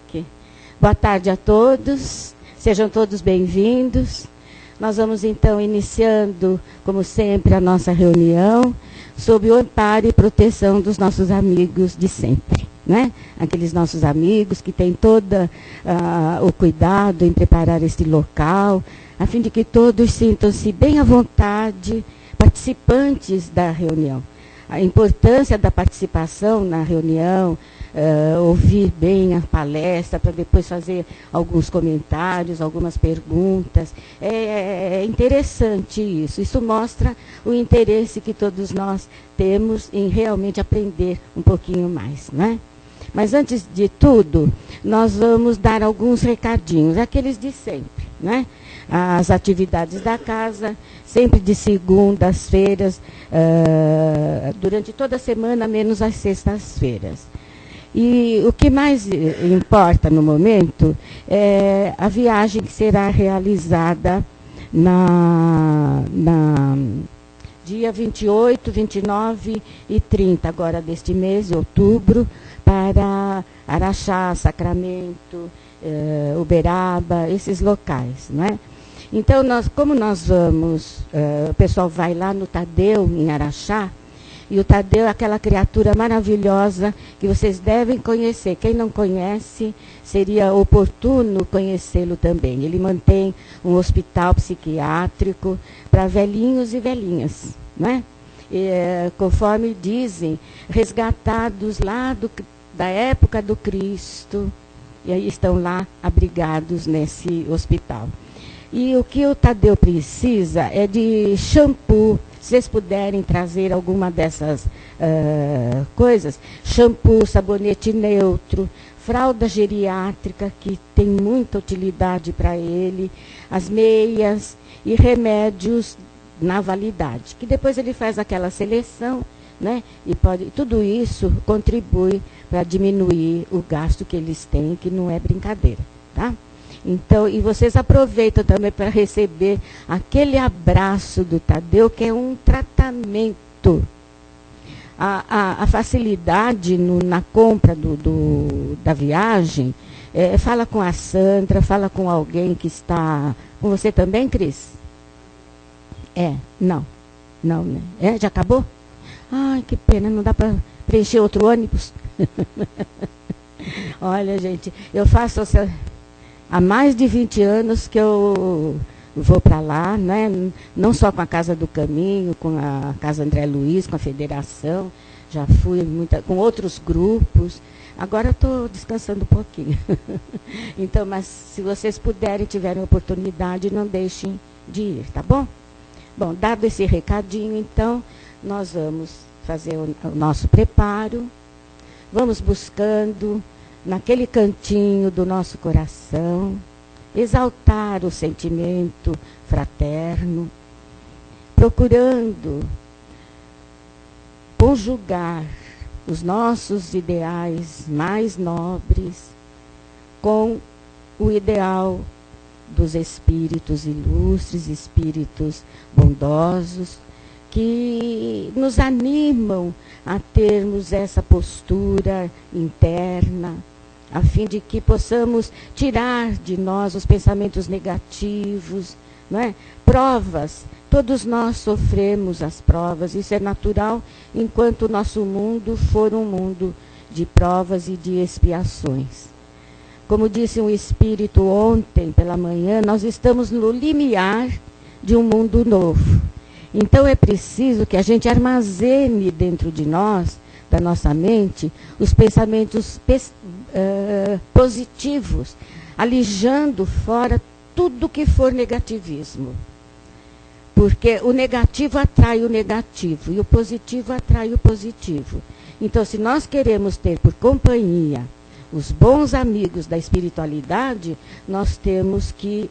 Ok. Boa tarde a todos, sejam todos bem-vindos. Nós vamos então iniciando, como sempre, a nossa reunião sob o amparo e proteção dos nossos amigos de sempre, né? Aqueles nossos amigos que têm todo o cuidado em preparar este local, a fim de que todos sintam-se bem à vontade, participantes da reunião. A importância da participação na reunião, ouvir bem a palestra, para depois fazer alguns comentários, algumas perguntas. É interessante isso. Isso mostra o interesse que todos nós temos em realmente aprender um pouquinho mais, né? Mas antes de tudo, nós vamos dar alguns recadinhos, aqueles de sempre, né? As atividades da casa, sempre de segundas-feiras, durante toda a semana, menos as sextas-feiras. E o que mais importa no momento é a viagem que será realizada na dia 28, 29 e 30, agora deste mês, de outubro, para Araxá, Sacramento, Uberaba, esses locais, né? Então, como nós vamos, o pessoal vai lá no Tadeu, em Araxá, e o Tadeu é aquela criatura maravilhosa que vocês devem conhecer. Quem não conhece, seria oportuno conhecê-lo também. Ele mantém um hospital psiquiátrico para velhinhos e velhinhas, né? E, conforme dizem, resgatados lá da época do Cristo, e aí estão lá abrigados nesse hospital. E o que o Tadeu precisa é de shampoo. Se vocês puderem trazer alguma dessas coisas, shampoo, sabonete neutro, fralda geriátrica, que tem muita utilidade para ele, as meias e remédios na validade, que depois ele faz aquela seleção, né? E tudo isso contribui para diminuir o gasto que eles têm, que não é brincadeira, tá? Então, e vocês aproveitam também para receber aquele abraço do Tadeu, que é um tratamento. A facilidade na compra da viagem, fala com a Sandra, fala com alguém que está... Com você também, Cris? Não, né? Já acabou? Ai, que pena, não dá para preencher outro ônibus. Olha, gente, eu faço... Há mais de 20 anos que eu vou para lá, né? Não só com a Casa do Caminho, com a Casa André Luiz, com a Federação, já fui com outros grupos. Agora estou descansando um pouquinho. Então, mas se vocês puderem, tiverem oportunidade, não deixem de ir, tá bom? Bom, dado esse recadinho, então, nós vamos fazer o nosso preparo, vamos buscando... naquele cantinho do nosso coração, exaltar o sentimento fraterno, procurando conjugar os nossos ideais mais nobres com o ideal dos espíritos ilustres, espíritos bondosos, que nos animam a termos essa postura interna, a fim de que possamos tirar de nós os pensamentos negativos, não é? Provas, todos nós sofremos as provas, isso é natural, enquanto o nosso mundo for um mundo de provas e de expiações. Como disse um espírito ontem pela manhã, nós estamos no limiar de um mundo novo. Então é preciso que a gente armazene dentro de nós, da nossa mente, os pensamentos positivos, alijando fora tudo que for negativismo. Porque o negativo atrai o negativo e o positivo atrai o positivo. Então, se nós queremos ter por companhia os bons amigos da espiritualidade, nós temos que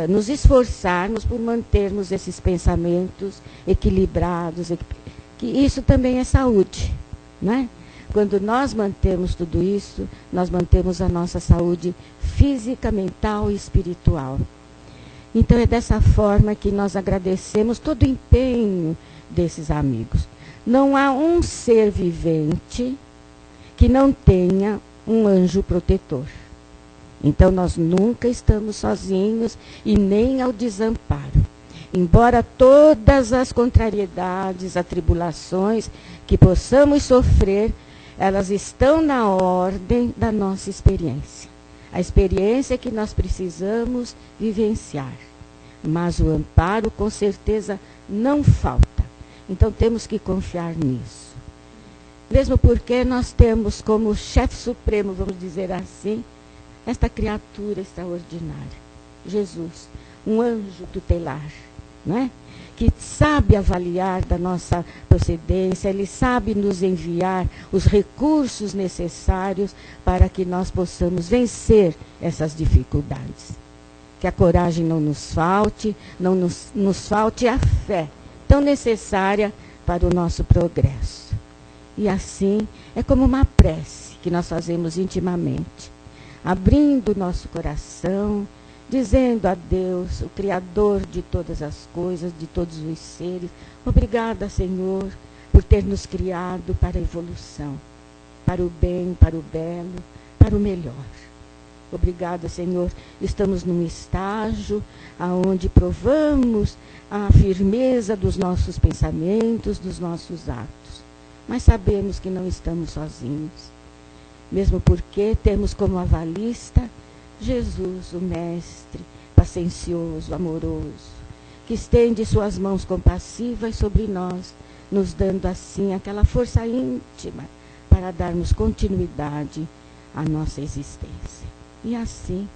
nos esforçarmos por mantermos esses pensamentos equilibrados, que isso também é saúde, né? Quando nós mantemos tudo isso, nós mantemos a nossa saúde física, mental e espiritual. Então é dessa forma que nós agradecemos todo o empenho desses amigos. Não há um ser vivente que não tenha um anjo protetor. Então, nós nunca estamos sozinhos e nem ao desamparo. Embora todas as contrariedades, atribulações que possamos sofrer, elas estão na ordem da nossa experiência. A experiência que nós precisamos vivenciar. Mas o amparo, com certeza, não falta. Então, temos que confiar nisso. Mesmo porque nós temos como chefe supremo, vamos dizer assim, esta criatura extraordinária, Jesus, um anjo tutelar, não é? Que sabe avaliar da nossa procedência, ele sabe nos enviar os recursos necessários para que nós possamos vencer essas dificuldades. Que a coragem não nos falte, não nos falte a fé, tão necessária para o nosso progresso. E assim, é como uma prece que nós fazemos intimamente, abrindo o nosso coração, dizendo a Deus, o Criador de todas as coisas, de todos os seres, obrigada, Senhor, por ter nos criado para a evolução, para o bem, para o belo, para o melhor. Obrigada, Senhor, estamos num estágio onde provamos a firmeza dos nossos pensamentos, dos nossos atos. Mas sabemos que não estamos sozinhos, mesmo porque temos como avalista Jesus, o Mestre, paciencioso, amoroso, que estende suas mãos compassivas sobre nós, nos dando assim aquela força íntima para darmos continuidade à nossa existência. E assim,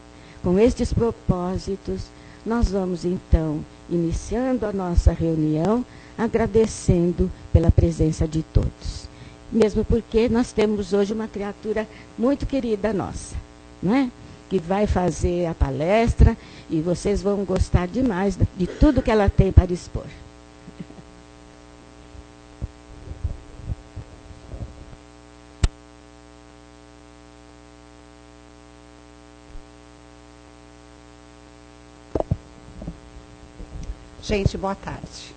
com estes propósitos, nós vamos então, iniciando a nossa reunião, agradecendo pela presença de todos. Mesmo porque nós temos hoje uma criatura muito querida nossa, não é? Que vai fazer a palestra e vocês vão gostar demais de tudo que ela tem para expor. Gente, boa tarde.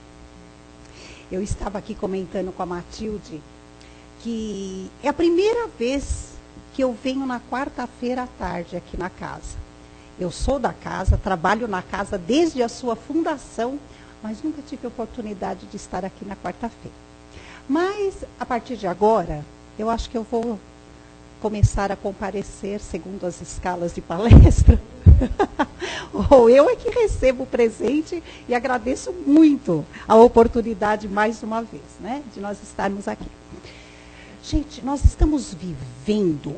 Eu estava aqui comentando com a Matilde que é a primeira vez que eu venho na quarta-feira à tarde aqui na casa. Eu sou da casa, trabalho na casa desde a sua fundação, mas nunca tive a oportunidade de estar aqui na quarta-feira. Mas, a partir de agora, eu acho que eu vou começar a comparecer segundo as escalas de palestra. Ou eu é que recebo o presente e agradeço muito a oportunidade mais uma vez, né, de nós estarmos aqui. Gente, nós estamos vivendo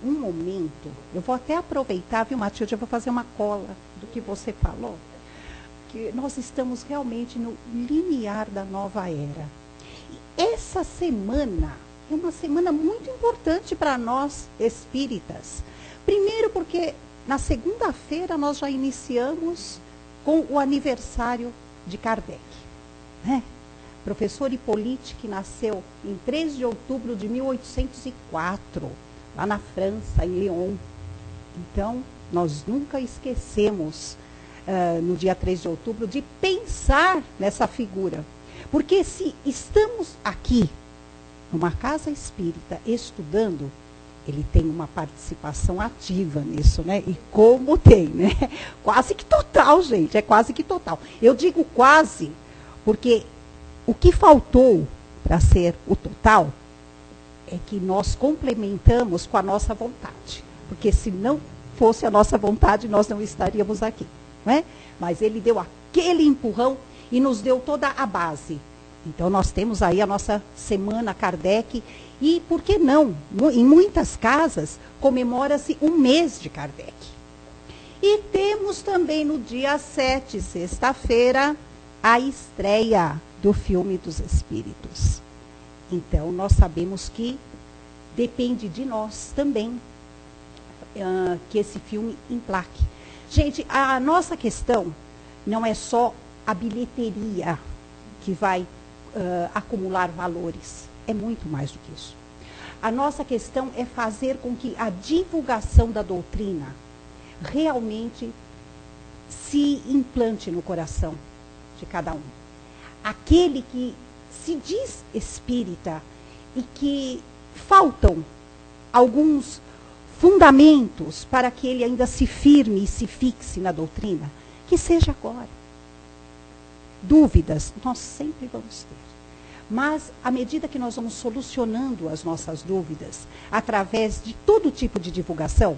um momento, eu vou até aproveitar, viu, Matilde, eu vou fazer uma cola do que você falou, que nós estamos realmente no limiar da nova era. E essa semana é uma semana muito importante para nós espíritas. Primeiro porque na segunda-feira nós já iniciamos com o aniversário de Kardec, né? Professor Hippolyte, que nasceu em 3 de outubro de 1804, lá na França, em Lyon. Então, nós nunca esquecemos, no dia 3 de outubro, de pensar nessa figura. Porque se estamos aqui, numa casa espírita, estudando, ele tem uma participação ativa nisso, né? E como tem, né? Quase que total, gente, é quase que total. Eu digo quase, porque o que faltou para ser o total é que nós complementamos com a nossa vontade. Porque se não fosse a nossa vontade, nós não estaríamos aqui, não é? Mas ele deu aquele empurrão e nos deu toda a base. Então, nós temos aí a nossa Semana Kardec. E, por que não? Em muitas casas, comemora-se um mês de Kardec. E temos também no dia 7, sexta-feira, a estreia do Filme dos Espíritos. Então, nós sabemos que depende de nós também que esse filme emplaque. Gente, a nossa questão não é só a bilheteria que vai acumular valores. É muito mais do que isso. A nossa questão é fazer com que a divulgação da doutrina realmente se implante no coração de cada um. Aquele que se diz espírita e que faltam alguns fundamentos para que ele ainda se firme e se fixe na doutrina, que seja agora. Dúvidas, nós sempre vamos ter. Mas, à medida que nós vamos solucionando as nossas dúvidas, através de todo tipo de divulgação,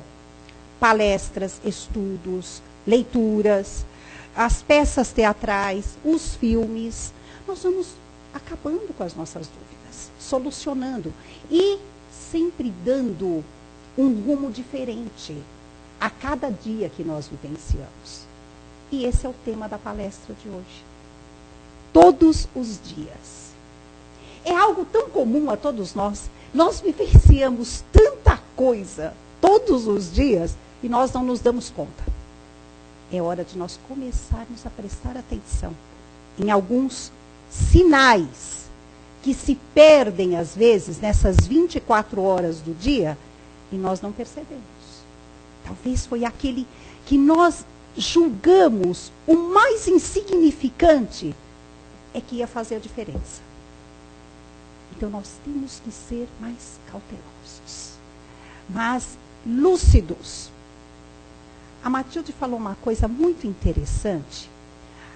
palestras, estudos, leituras, as peças teatrais, os filmes, nós vamos acabando com as nossas dúvidas, solucionando e sempre dando um rumo diferente a cada dia que nós vivenciamos. E esse é o tema da palestra de hoje. Todos os dias. É algo tão comum a todos nós. Nós vivenciamos tanta coisa todos os dias e nós não nos damos conta. É hora de nós começarmos a prestar atenção em alguns sinais que se perdem, às vezes, nessas 24 horas do dia e nós não percebemos. Talvez foi aquele que nós julgamos o mais insignificante é que ia fazer a diferença. Então, nós temos que ser mais cautelosos, mas lúcidos. A Matilde falou uma coisa muito interessante,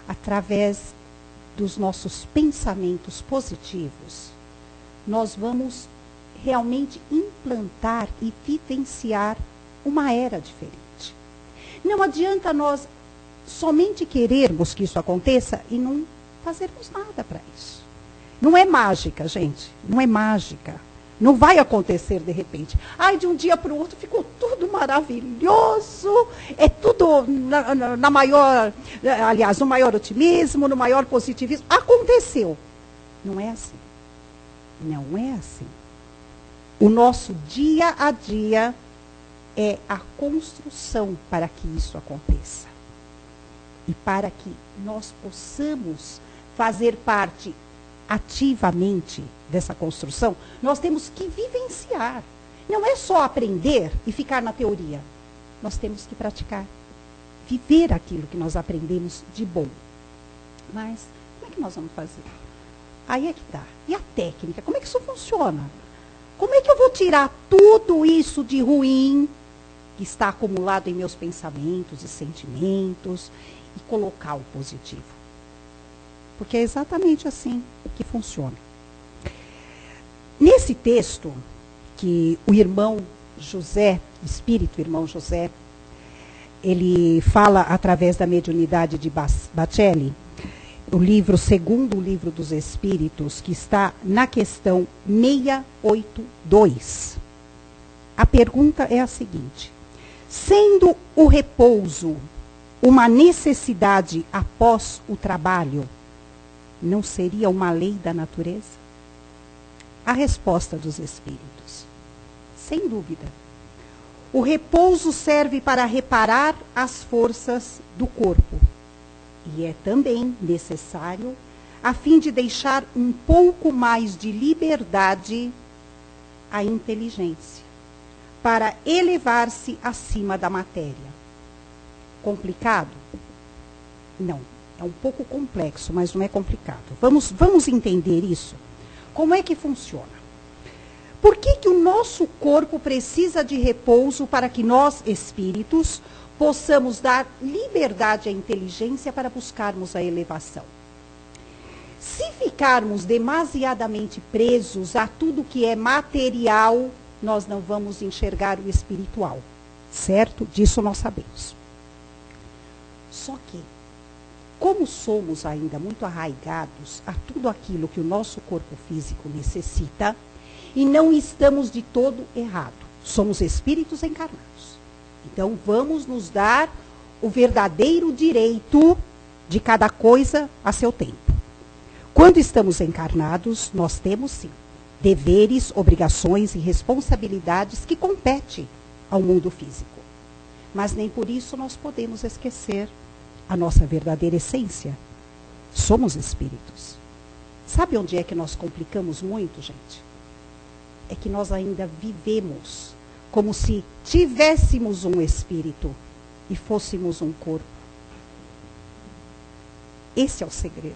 através dos nossos pensamentos positivos, nós vamos realmente implantar e vivenciar uma era diferente. Não adianta nós somente querermos que isso aconteça e não fazermos nada para isso. Não é mágica, gente. Não é mágica. Não vai acontecer de repente. Ai, de um dia para o outro ficou tudo maravilhoso. É tudo na maior, aliás, no maior otimismo, no maior positivismo. Aconteceu. Não é assim. Não é assim. O nosso dia a dia é a construção para que isso aconteça. E para que nós possamos fazer parte ativamente dessa construção, nós temos que vivenciar. Não é só aprender e ficar na teoria. Nós temos que praticar. Viver aquilo que nós aprendemos de bom. Mas, como é que nós vamos fazer? Aí é que está. E a técnica? Como é que isso funciona? Como é que eu vou tirar tudo isso de ruim que está acumulado em meus pensamentos e sentimentos e colocar o positivo? Porque é exatamente assim que funciona. Nesse texto, que o irmão José, espírito irmão José, ele fala através da mediunidade de Bacelli, o livro, segundo o livro dos Espíritos, que está na questão 682. A pergunta é a seguinte: sendo o repouso uma necessidade após o trabalho, não seria uma lei da natureza? A resposta dos Espíritos: sem dúvida. O repouso serve para reparar as forças do corpo. E é também necessário a fim de deixar um pouco mais de liberdade à inteligência, para elevar-se acima da matéria. Complicado? Não. É um pouco complexo, mas não é complicado. Vamos entender isso. Como é que funciona? Por que o nosso corpo precisa de repouso para que nós, espíritos, possamos dar liberdade à inteligência para buscarmos a elevação? Se ficarmos demasiadamente presos a tudo que é material, nós não vamos enxergar o espiritual. Certo? Disso nós sabemos. Só que, como somos ainda muito arraigados a tudo aquilo que o nosso corpo físico necessita, e não estamos de todo errado. Somos espíritos encarnados. Então, vamos nos dar o verdadeiro direito de cada coisa a seu tempo. Quando estamos encarnados, nós temos, sim, deveres, obrigações e responsabilidades que competem ao mundo físico. Mas nem por isso nós podemos esquecer a nossa verdadeira essência. Somos espíritos. Sabe onde é que nós complicamos muito, gente? É que nós ainda vivemos como se tivéssemos um espírito e fôssemos um corpo. Esse é o segredo.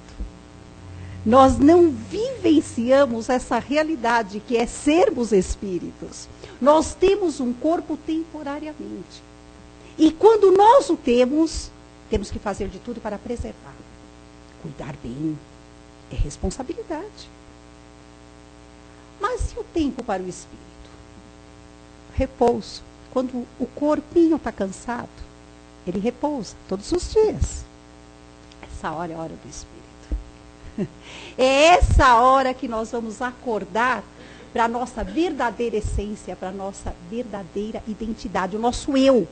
Nós não vivenciamos essa realidade que é sermos espíritos. Nós temos um corpo temporariamente. E quando nós o temos, temos que fazer de tudo para preservar. Cuidar bem é responsabilidade. Mas e o tempo para o espírito? Repouso. Quando o corpinho está cansado, ele repousa todos os dias. Essa hora é a hora do espírito. É essa hora que nós vamos acordar para a nossa verdadeira essência, para a nossa verdadeira identidade, o nosso eu.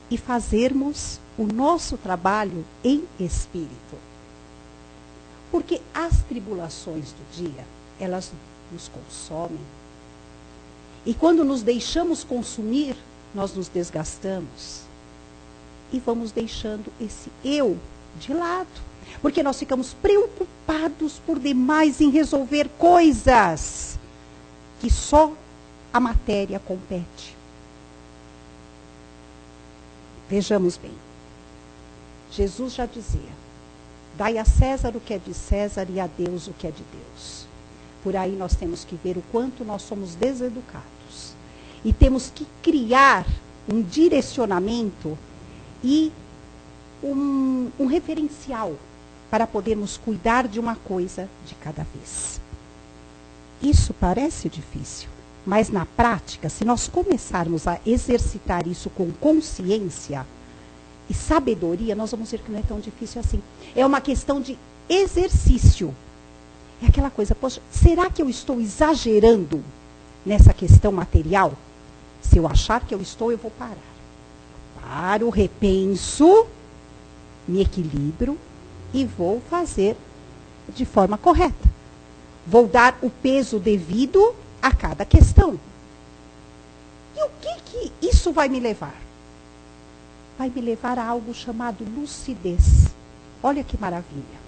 E fazermos o nosso trabalho em espírito. Porque as tribulações do dia, elas nos consomem. E quando nos deixamos consumir, nós nos desgastamos. E vamos deixando esse eu de lado. Porque nós ficamos preocupados por demais em resolver coisas que só a matéria compete. Vejamos bem. Jesus já dizia: dai a César o que é de César e a Deus o que é de Deus. Por aí nós temos que ver o quanto nós somos deseducados. E temos que criar um direcionamento e um referencial para podermos cuidar de uma coisa de cada vez. Isso parece difícil, mas na prática, se nós começarmos a exercitar isso com consciência e sabedoria, nós vamos ver que não é tão difícil assim. É uma questão de exercício. É aquela coisa, poxa, será que eu estou exagerando nessa questão material? Se eu achar que eu estou, eu vou parar. Paro, repenso, me equilibro e vou fazer de forma correta. Vou dar o peso devido a cada questão. E o que isso vai me levar? Vai me levar a algo chamado lucidez. Olha que maravilha.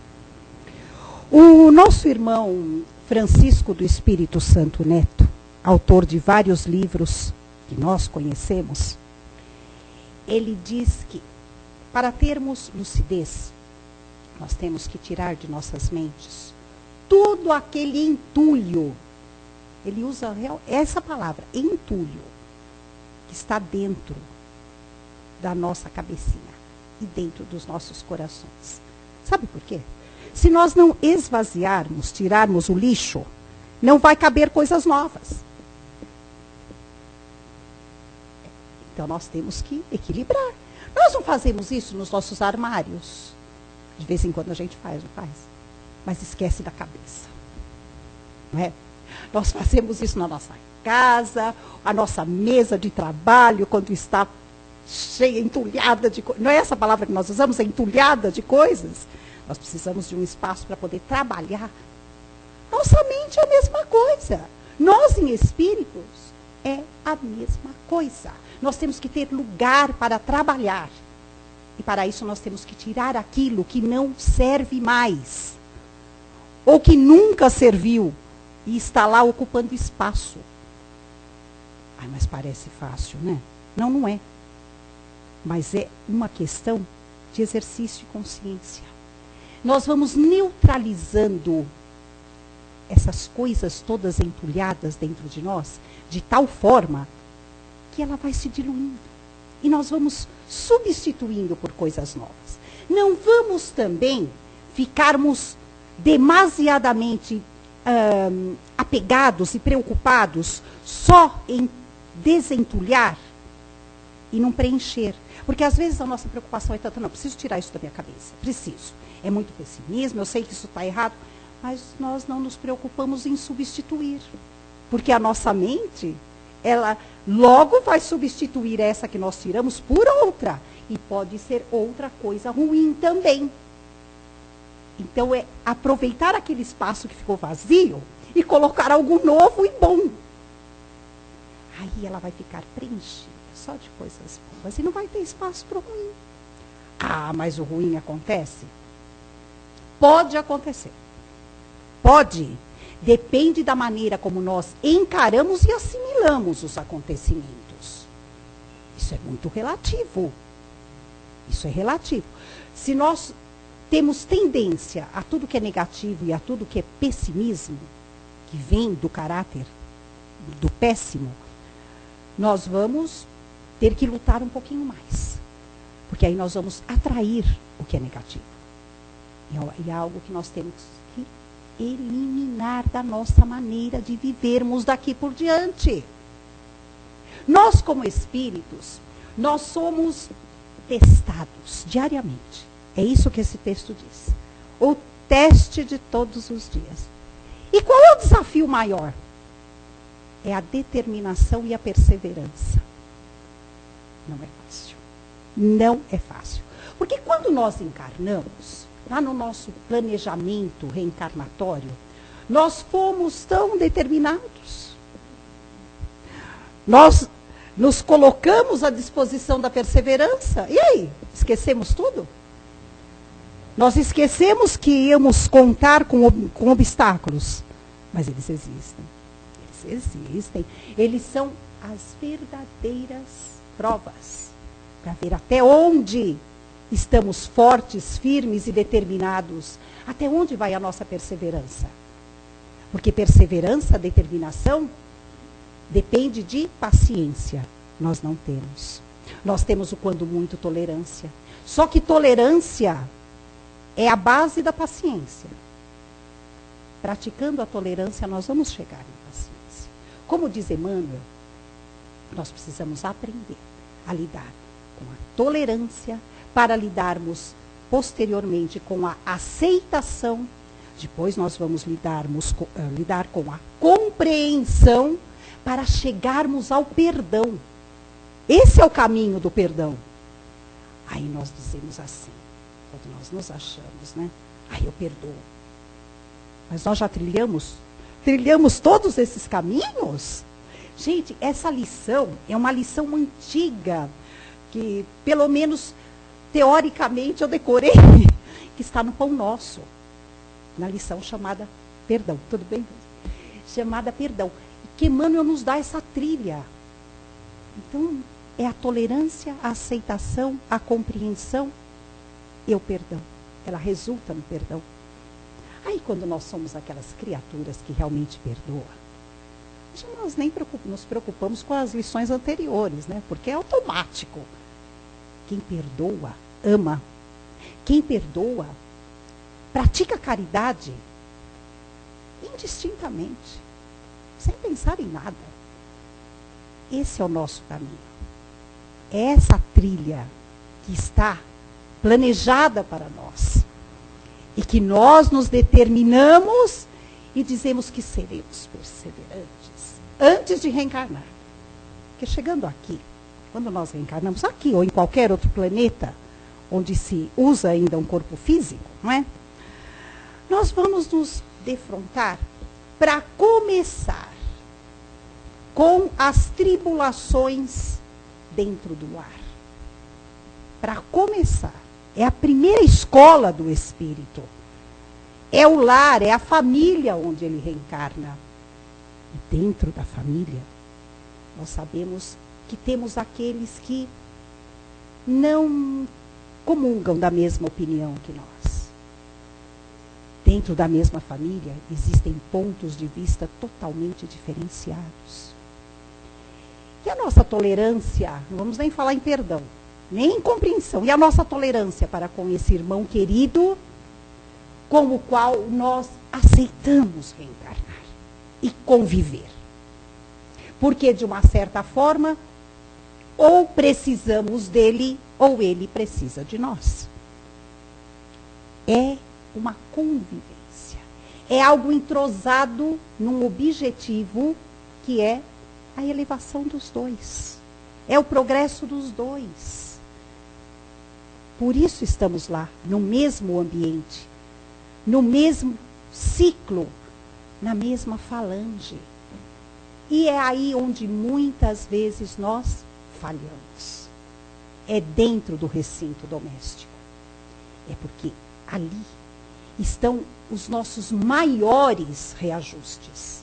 O nosso irmão Francisco do Espírito Santo Neto, autor de vários livros que nós conhecemos, ele diz que para termos lucidez, nós temos que tirar de nossas mentes todo aquele entulho. Ele usa essa palavra, entulho, que está dentro da nossa cabecinha e dentro dos nossos corações. Sabe por quê? Se nós não esvaziarmos, tirarmos o lixo, não vai caber coisas novas. Então nós temos que equilibrar. Nós não fazemos isso nos nossos armários. De vez em quando a gente faz, não faz? Mas esquece da cabeça. Não é? Nós fazemos isso na nossa casa, a nossa mesa de trabalho, quando está cheia, entulhada de coisas. Não é essa palavra que nós usamos? É entulhada de coisas? Nós precisamos de um espaço para poder trabalhar. Nossa mente é a mesma coisa. Nós, em espíritos, é a mesma coisa. Nós temos que ter lugar para trabalhar. E para isso nós temos que tirar aquilo que não serve mais. Ou que nunca serviu. E está lá ocupando espaço. Ai, mas parece fácil, né? Não, não é. Mas é uma questão de exercício de consciência. Nós vamos neutralizando essas coisas todas entulhadas dentro de nós, de tal forma que ela vai se diluindo. E nós vamos substituindo por coisas novas. Não vamos também ficarmos demasiadamente apegados e preocupados só em desentulhar e não preencher. Porque às vezes a nossa preocupação é tanta, não, preciso tirar isso da minha cabeça, preciso. É muito pessimismo, eu sei que isso está errado, mas nós não nos preocupamos em substituir. Porque a nossa mente, ela logo vai substituir essa que nós tiramos por outra. E pode ser outra coisa ruim também. Então é aproveitar aquele espaço que ficou vazio e colocar algo novo e bom. Aí ela vai ficar preenchida só de coisas boas e não vai ter espaço para o ruim. Ah, mas o ruim acontece? Pode acontecer. Pode. Depende da maneira como nós encaramos e assimilamos os acontecimentos. Isso é muito relativo. Isso é relativo. Se nós temos tendência a tudo que é negativo e a tudo que é pessimismo, que vem do caráter do péssimo, nós vamos ter que lutar um pouquinho mais. Porque aí nós vamos atrair o que é negativo. E é algo que nós temos que eliminar da nossa maneira de vivermos daqui por diante. Nós, como espíritos, nós somos testados diariamente. É isso que esse texto diz. O teste de todos os dias. E qual é o desafio maior? É a determinação e a perseverança. Não é fácil. Não é fácil. Porque quando nós encarnamos, lá no nosso planejamento reencarnatório, nós fomos tão determinados. Nós nos colocamos à disposição da perseverança. E aí? Esquecemos tudo? Nós esquecemos que íamos contar com obstáculos. Mas eles existem. Eles existem. Eles são as verdadeiras provas. Para ver até onde estamos fortes, firmes e determinados. Até onde vai a nossa perseverança? Porque perseverança, determinação, depende de paciência. Nós não temos. Nós temos o quando muito tolerância. Só que tolerância é a base da paciência. Praticando a tolerância, nós vamos chegar em paciência. Como diz Emmanuel, nós precisamos aprender a lidar com a tolerância para lidarmos posteriormente com a aceitação. Depois nós vamos lidar com a compreensão para chegarmos ao perdão. Esse é o caminho do perdão. Aí nós dizemos assim, quando nós nos achamos, né? Aí eu perdoo. Mas nós já trilhamos todos esses caminhos? Gente, essa lição é uma lição antiga, que pelo menos teoricamente eu decorei, que está no Pão Nosso, na lição chamada Perdão. Tudo bem? Chamada Perdão. Que Emmanuel nos dá essa trilha. Então, é a tolerância, a aceitação, a compreensão e o perdão. Ela resulta no perdão. Aí, quando nós somos aquelas criaturas que realmente perdoam, nós nem nos preocupamos com as lições anteriores, né? Porque é automático. Quem perdoa, ama. Quem perdoa, pratica caridade indistintamente, sem pensar em nada. Esse é o nosso caminho. É essa trilha que está planejada para nós. E que nós nos determinamos e dizemos que seremos perseverantes antes de reencarnar. Porque chegando aqui, quando nós reencarnamos aqui ou em qualquer outro planeta, onde se usa ainda um corpo físico, não é? Nós vamos nos defrontar para começar com as tribulações dentro do lar. Para começar. É a primeira escola do espírito. É o lar, é a família onde ele reencarna. E dentro da família, nós sabemos que temos aqueles que não comungam da mesma opinião que nós. Dentro da mesma família, existem pontos de vista totalmente diferenciados. E a nossa tolerância, não vamos nem falar em perdão, nem em compreensão, e a nossa tolerância para com esse irmão querido, com o qual nós aceitamos reencarnar e conviver. Porque, de uma certa forma, ou precisamos dele, ou ele precisa de nós. É uma convivência. É algo entrosado num objetivo que é a elevação dos dois. É o progresso dos dois. Por isso estamos lá, no mesmo ambiente, no mesmo ciclo, na mesma falange. E é aí onde muitas vezes nós falhamos. É dentro do recinto doméstico. É porque ali estão os nossos maiores reajustes.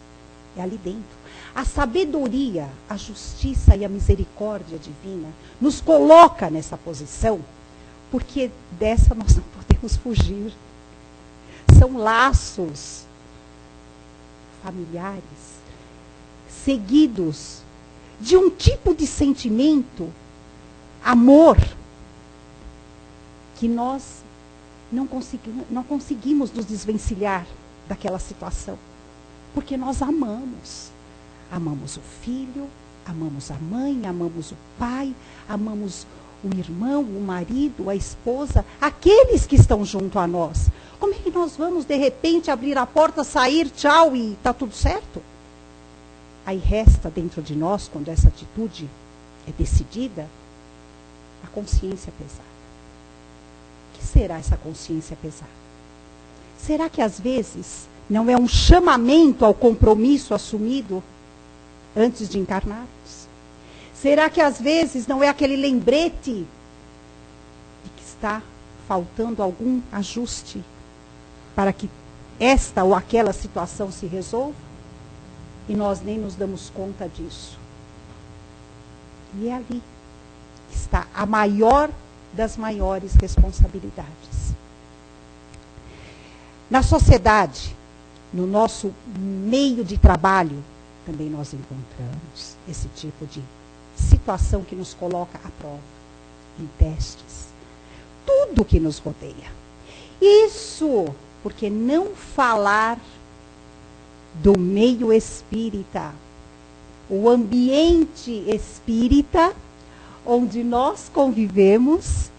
É ali dentro. A sabedoria, a justiça e a misericórdia divina nos coloca nessa posição, porque dessa nós não podemos fugir. São laços familiares, seguidos de um tipo de sentimento, amor, que nós não conseguimos nos desvencilhar daquela situação. Porque nós amamos. Amamos o filho, amamos a mãe, amamos o pai, amamos o irmão, o marido, a esposa, aqueles que estão junto a nós. Como é que nós vamos, de repente, abrir a porta, sair, tchau, e está tudo certo? Aí resta dentro de nós, quando essa atitude é decidida, a consciência pesada. O que será essa consciência pesada? Será que às vezes não é um chamamento ao compromisso assumido antes de encarnarmos? Será que às vezes não é aquele lembrete de que está faltando algum ajuste para que esta ou aquela situação se resolva? E nós nem nos damos conta disso. E é ali que está a maior das maiores responsabilidades. Na sociedade, no nosso meio de trabalho, também nós encontramos esse tipo de situação que nos coloca à prova, em testes. Tudo que nos rodeia. Isso porque não falar do meio espírita, o ambiente espírita, onde nós convivemos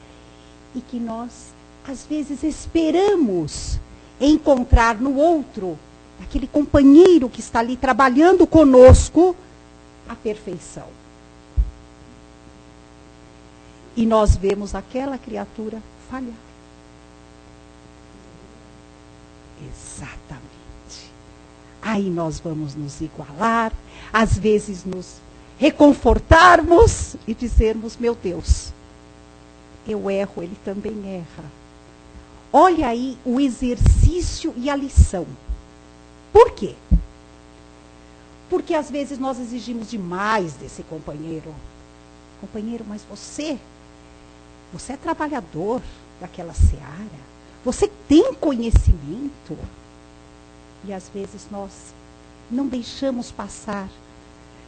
e que nós, às vezes, esperamos encontrar no outro, aquele companheiro que está ali trabalhando conosco, a perfeição. E nós vemos aquela criatura falhar. Exatamente. Aí nós vamos nos igualar, às vezes nos reconfortarmos e dizermos, meu Deus, eu erro, ele também erra. Olha aí o exercício e a lição. Por quê? Porque às vezes nós exigimos demais desse companheiro. Companheiro, mas você é trabalhador daquela seara. Você tem conhecimento. E às vezes nós não deixamos passar.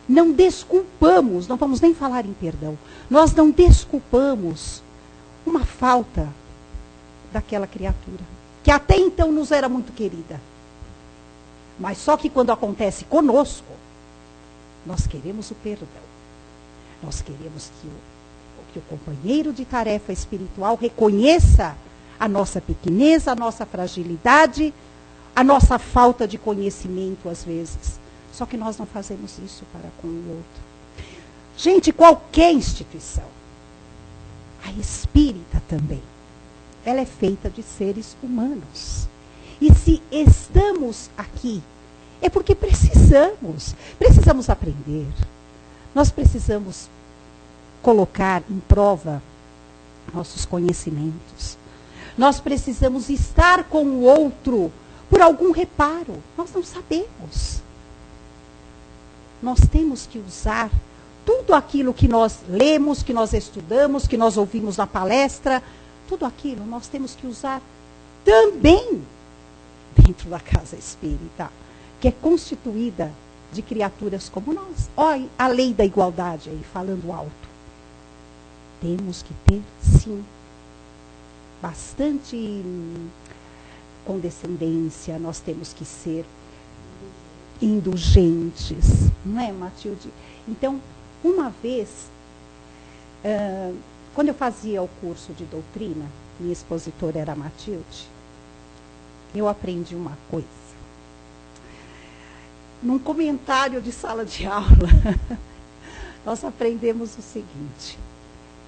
Não desculpamos, não vamos nem falar em perdão. Nós não desculpamos uma falta daquela criatura, que até então nos era muito querida. Mas só que quando acontece conosco, nós queremos o perdão. Nós queremos que o companheiro de tarefa espiritual reconheça a nossa pequenez, a nossa fragilidade, a nossa falta de conhecimento às vezes. Só que nós não fazemos isso para com o outro. Gente, qualquer instituição, a espírita também, ela é feita de seres humanos. E se estamos aqui, é porque precisamos aprender. Nós precisamos colocar em prova nossos conhecimentos. Nós precisamos estar com o outro por algum reparo. Nós não sabemos. Nós temos que usar tudo aquilo que nós lemos, que nós estudamos, que nós ouvimos na palestra, tudo aquilo nós temos que usar também dentro da casa espírita, que é constituída de criaturas como nós. Olha a lei da igualdade aí, falando alto. Temos que ter, sim, bastante condescendência, nós temos que ser indulgentes, não é, Matilde? Então, uma vez, quando eu fazia o curso de doutrina, minha expositora era a Matilde, eu aprendi uma coisa. Num comentário de sala de aula, nós aprendemos o seguinte,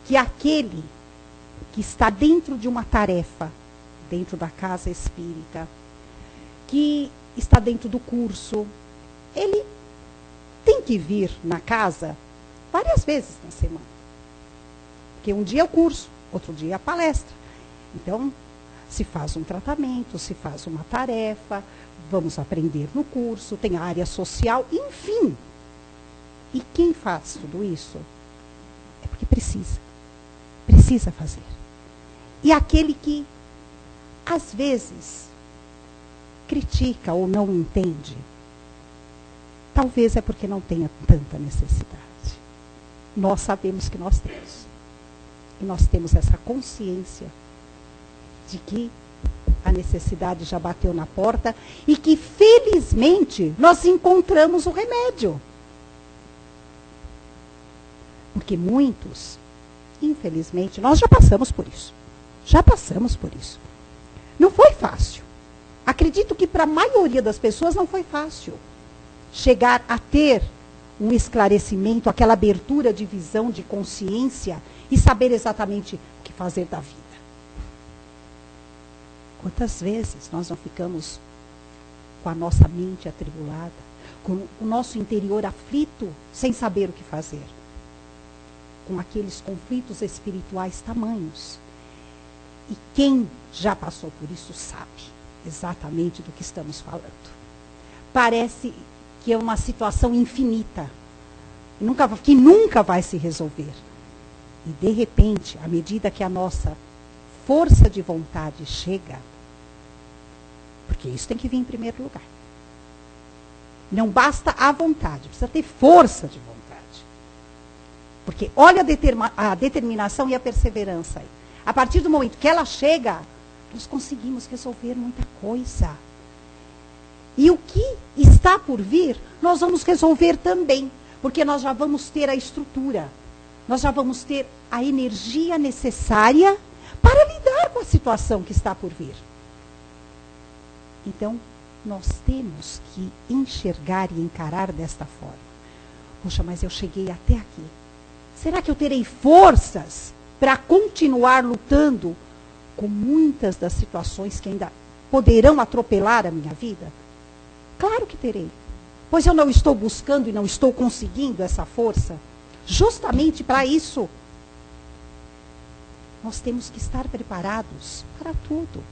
que aquele que está dentro de uma tarefa, dentro da casa espírita, que está dentro do curso, ele tem que vir na casa várias vezes na semana. Porque um dia é o curso, outro dia é a palestra. Então, se faz um tratamento, se faz uma tarefa, vamos aprender no curso, tem a área social, enfim. E quem faz tudo isso é porque precisa fazer. E aquele que, às vezes, critica ou não entende, talvez é porque não tenha tanta necessidade. Nós sabemos que nós temos. E nós temos essa consciência de que a necessidade já bateu na porta e que, felizmente, nós encontramos o remédio. Porque muitos, infelizmente, nós já passamos por isso. Já passamos por isso. Não foi fácil. Acredito que para a maioria das pessoas não foi fácil chegar a ter um esclarecimento, aquela abertura de visão, de consciência e saber exatamente o que fazer da vida. Quantas vezes nós não ficamos com a nossa mente atribulada, com o nosso interior aflito, sem saber o que fazer, com aqueles conflitos espirituais tamanhos. E quem já passou por isso sabe exatamente do que estamos falando. Parece que é uma situação infinita, que nunca vai se resolver. E, de repente, à medida que a nossa força de vontade chega, porque isso tem que vir em primeiro lugar. Não basta a vontade, precisa ter força de vontade. Porque olha a determinação e a perseverança aí. A partir do momento que ela chega, nós conseguimos resolver muita coisa. E o que está por vir, nós vamos resolver também. Porque nós já vamos ter a estrutura. Nós já vamos ter a energia necessária para lidar com a situação que está por vir. Então, nós temos que enxergar e encarar desta forma. Poxa, mas eu cheguei até aqui. Será que eu terei forças para continuar lutando com muitas das situações que ainda poderão atropelar a minha vida? Claro que terei. Pois eu não estou buscando e não estou conseguindo essa força. Justamente para isso, nós temos que estar preparados para tudo.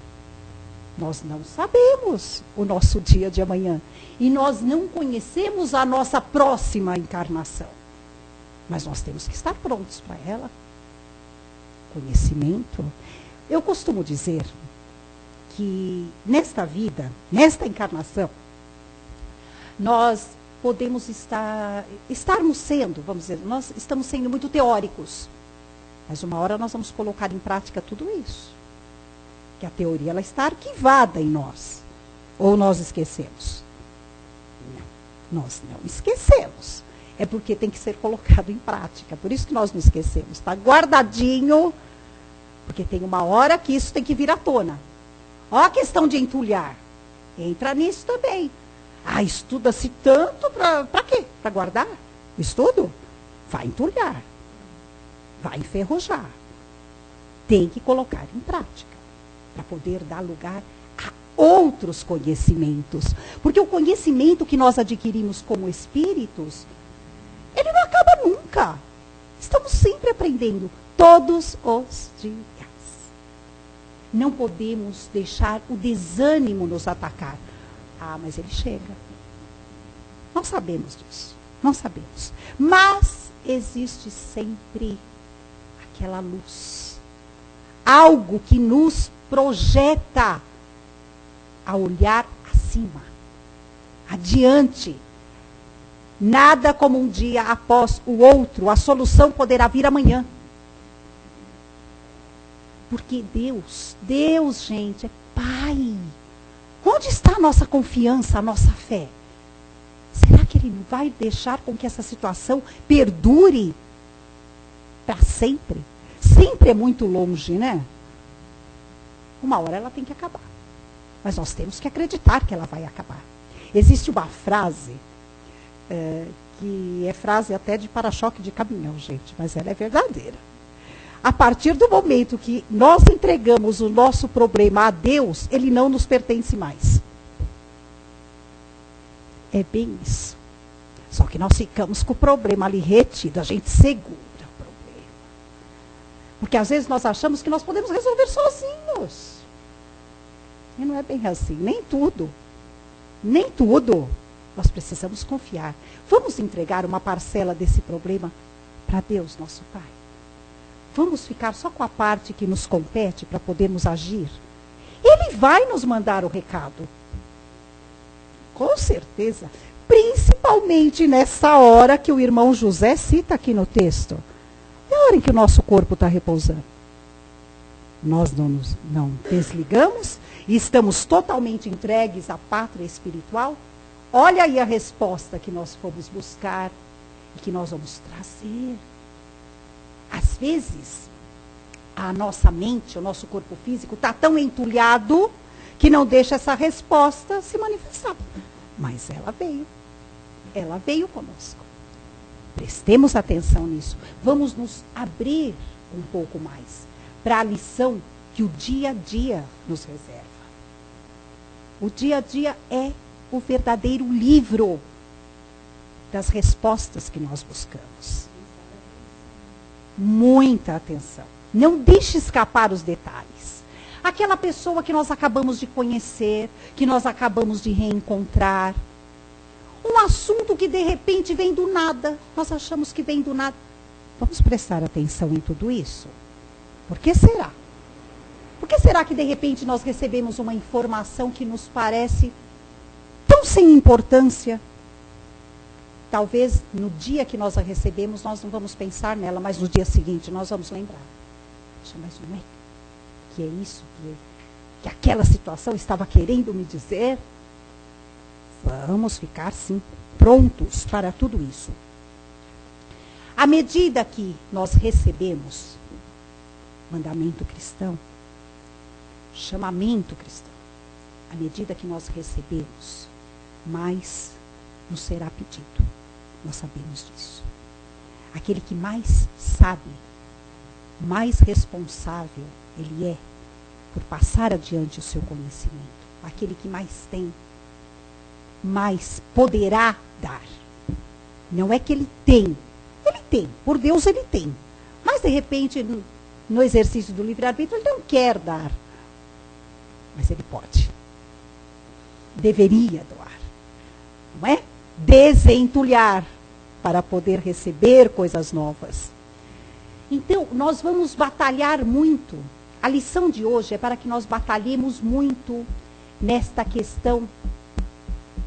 Nós não sabemos o nosso dia de amanhã. E nós não conhecemos a nossa próxima encarnação. Mas nós temos que estar prontos para ela. Conhecimento. Eu costumo dizer que nesta vida, nesta encarnação, nós podemos estarmos sendo, vamos dizer, nós estamos sendo muito teóricos. Mas uma hora nós vamos colocar em prática tudo isso. Que a teoria ela está arquivada em nós. Ou nós esquecemos? Não, nós não esquecemos. É porque tem que ser colocado em prática. Por isso que nós não esquecemos. Está guardadinho, porque tem uma hora que isso tem que vir à tona. Ó a questão de entulhar. Entra nisso também. Ah, estuda-se tanto para quê? Para guardar? O estudo? Vai entulhar. Vai enferrujar. Tem que colocar em prática. Para poder dar lugar a outros conhecimentos. Porque o conhecimento que nós adquirimos como espíritos, ele não acaba nunca. Estamos sempre aprendendo, todos os dias. Não podemos deixar o desânimo nos atacar. Ah, mas ele chega. Nós sabemos disso. Não sabemos. Mas existe sempre aquela luz. Algo que nos projeta a olhar acima. Adiante. Nada como um dia após o outro. A solução poderá vir amanhã. Porque Deus, gente, é Pai. Onde está a nossa confiança, a nossa fé? Será que Ele não vai deixar com que essa situação perdure para sempre? Sempre é muito longe, né? Uma hora ela tem que acabar. Mas nós temos que acreditar que ela vai acabar. Existe uma frase, que é frase até de para-choque de caminhão, gente, mas ela é verdadeira. A partir do momento que nós entregamos o nosso problema a Deus, ele não nos pertence mais. É bem isso. Só que nós ficamos com o problema ali retido, a gente segura o problema. Porque às vezes nós achamos que nós podemos resolver sozinhos. E não é bem assim, nem tudo. Nem tudo. Nós precisamos confiar. Vamos entregar uma parcela desse problema para Deus, nosso Pai. vamos ficar só com a parte que nos compete para podermos agir? Ele vai nos mandar o recado. Com certeza. Principalmente nessa hora que o irmão José cita aqui no texto. É a hora em que o nosso corpo está repousando. Nós não desligamos e estamos totalmente entregues à pátria espiritual. Olha aí a resposta que nós fomos buscar e que nós vamos trazer. Às vezes, a nossa mente, o nosso corpo físico está tão entulhado que não deixa essa resposta se manifestar. Mas ela veio conosco. Prestemos atenção nisso. Vamos nos abrir um pouco mais para a lição que o dia a dia nos reserva. O dia a dia é o verdadeiro livro das respostas que nós buscamos. Muita atenção. Não deixe escapar os detalhes. Aquela pessoa que nós acabamos de conhecer, que nós acabamos de reencontrar. Um assunto que de repente vem do nada. Nós achamos que vem do nada. Vamos prestar atenção em tudo isso? Por que será? Por que será que de repente nós recebemos uma informação que nos parece tão sem importância? Talvez no dia que nós a recebemos, nós não vamos pensar nela, mas no dia seguinte nós vamos lembrar. Mas não é que é isso que aquela situação estava querendo me dizer? Vamos ficar, sim, prontos para tudo isso. À medida que nós recebemos mandamento cristão, chamamento cristão, à medida que nós recebemos, mais nos será pedido. Nós sabemos disso. Aquele que mais sabe, mais responsável ele é por passar adiante o seu conhecimento. Aquele que mais tem, mais poderá dar. Não é que ele tem. Ele tem. Por Deus ele tem. Mas de repente, no exercício do livre-arbítrio, ele não quer dar. Mas ele pode. Deveria doar. Não é? Desentulhar para poder receber coisas novas. Então, nós vamos batalhar muito. A lição de hoje é para que nós batalhemos muito nesta questão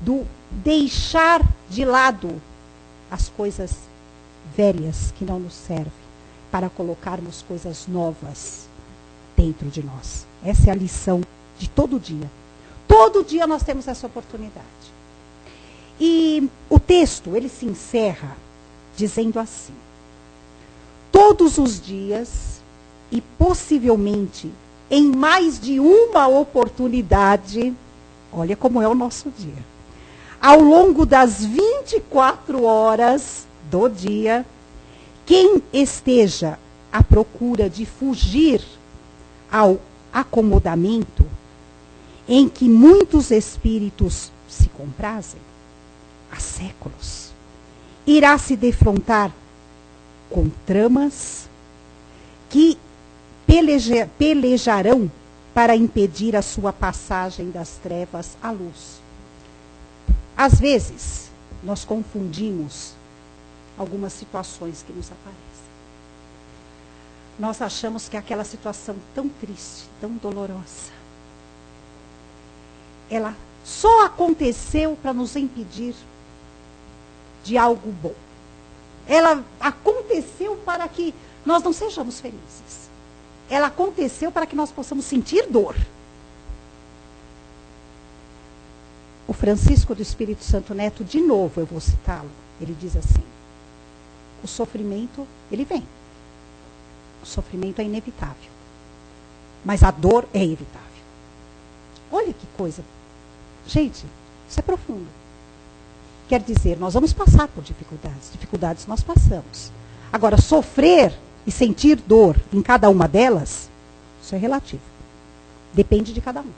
do deixar de lado as coisas velhas que não nos servem, para colocarmos coisas novas dentro de nós. Essa é a lição de todo dia. Todo dia nós temos essa oportunidade. E o texto, ele se encerra dizendo assim: todos os dias, e possivelmente em mais de uma oportunidade, olha como é o nosso dia, ao longo das 24 horas do dia, quem esteja à procura de fugir ao acomodamento em que muitos espíritos se comprazem há séculos, irá se defrontar com tramas que pelejarão para impedir a sua passagem das trevas à luz. Às vezes, nós confundimos algumas situações que nos aparecem. Nós achamos que aquela situação tão triste, tão dolorosa, ela só aconteceu para nos impedir de algo bom. Ela aconteceu para que nós não sejamos felizes. Ela aconteceu para que nós possamos sentir dor. O Francisco do Espírito Santo Neto, de novo eu vou citá-lo, ele diz assim: o sofrimento, ele vem. O sofrimento é inevitável. Mas a dor é evitável. Olha que coisa. Gente, isso é profundo. Quer dizer, nós vamos passar por dificuldades. Dificuldades nós passamos. Agora, sofrer e sentir dor em cada uma delas, isso é relativo. Depende de cada um.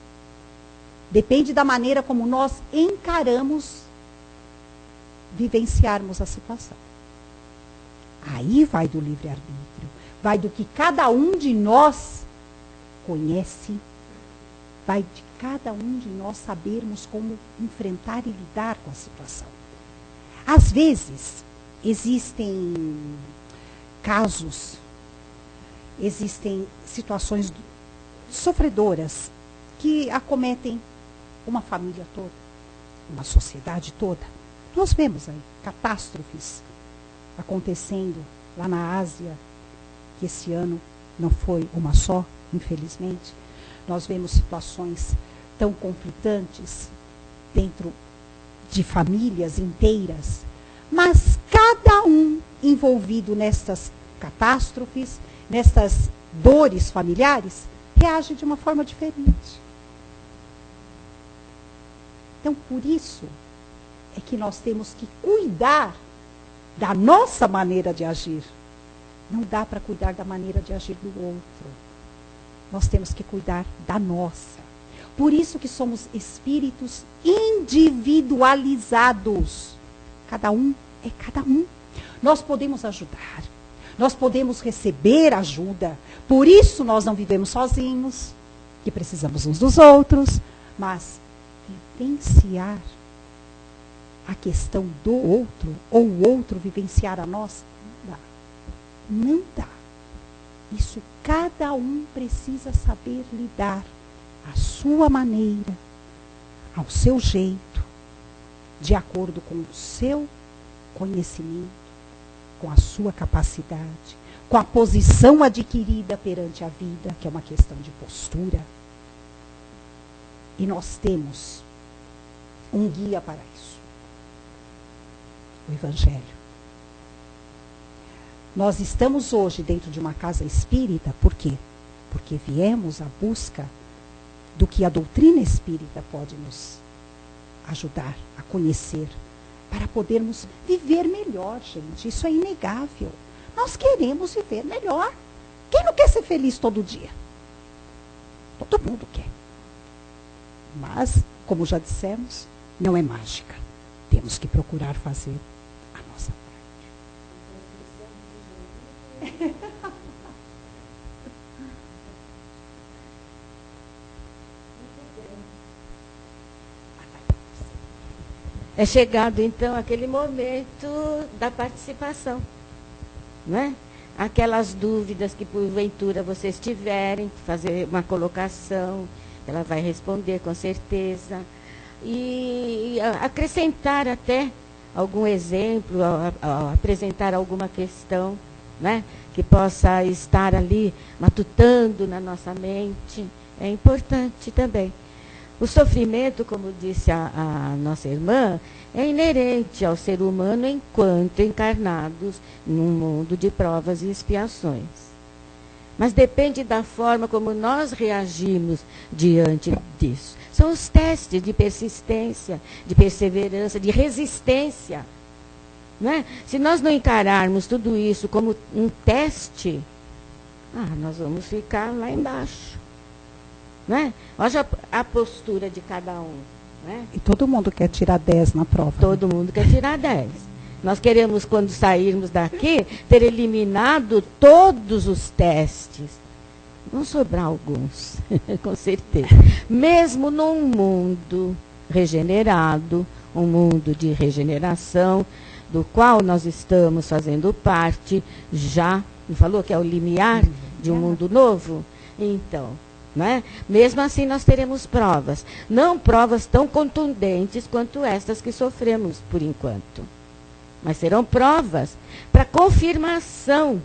Depende da maneira como nós encaramos vivenciarmos a situação. Aí vai do livre-arbítrio. Vai do que cada um de nós conhece. Vai de cada um de nós sabermos como enfrentar e lidar com a situação. Às vezes, existem casos existem situações sofredoras que acometem uma família toda, uma sociedade toda. Nós vemos aí catástrofes acontecendo lá na Ásia, que esse ano não foi uma só, infelizmente. Nós vemos situações tão conflitantes dentro de famílias inteiras, mas cada um envolvido nestas catástrofes, nestas dores familiares, reage de uma forma diferente. Então, por isso é que nós temos que cuidar da nossa maneira de agir. Não dá para cuidar da maneira de agir do outro. Nós temos que cuidar da nossa. Por isso que somos espíritos individualizados. Cada um é cada um. Nós podemos ajudar. Nós podemos receber ajuda. Por isso nós não vivemos sozinhos, que precisamos uns dos outros, mas vivenciar a questão do outro, ou o outro vivenciar a nossa, não dá. Não dá. Isso cada um precisa saber lidar à sua maneira, ao seu jeito, de acordo com o seu conhecimento, com a sua capacidade, com a posição adquirida perante a vida, que é uma questão de postura. E nós temos um guia para isso. O Evangelho. Nós estamos hoje dentro de uma casa espírita, por quê? Porque viemos à busca do que a doutrina espírita pode nos ajudar a conhecer, para podermos viver melhor, gente. Isso é inegável. Nós queremos viver melhor. Quem não quer ser feliz todo dia? Todo mundo quer. Mas, como já dissemos, não é mágica. Temos que procurar fazer a nossa parte. É chegado, então, aquele momento da participação, não é? Aquelas dúvidas que, porventura, vocês tiverem, fazer uma colocação, ela vai responder com certeza. E acrescentar até algum exemplo, apresentar alguma questão, né, que possa estar ali matutando na nossa mente, é importante também. O sofrimento, como disse a nossa irmã, é inerente ao ser humano enquanto encarnados num mundo de provas e expiações. Mas depende da forma como nós reagimos diante disso. São os testes de persistência, de perseverança, de resistência. Não é? Se nós não encararmos tudo isso como um teste, nós vamos ficar lá embaixo. Não é? Olha a postura de cada um. Não é? E todo mundo quer tirar 10 na prova. Todo mundo quer tirar 10. Nós queremos, quando sairmos daqui, ter eliminado todos os testes. Vão sobrar alguns, com certeza. Mesmo num mundo regenerado, um mundo de regeneração, do qual nós estamos fazendo parte, já, não falou que é o limiar de um mundo novo? Então, não é? Mesmo assim nós teremos provas. Não provas tão contundentes quanto estas que sofremos por enquanto. Mas serão provas para confirmação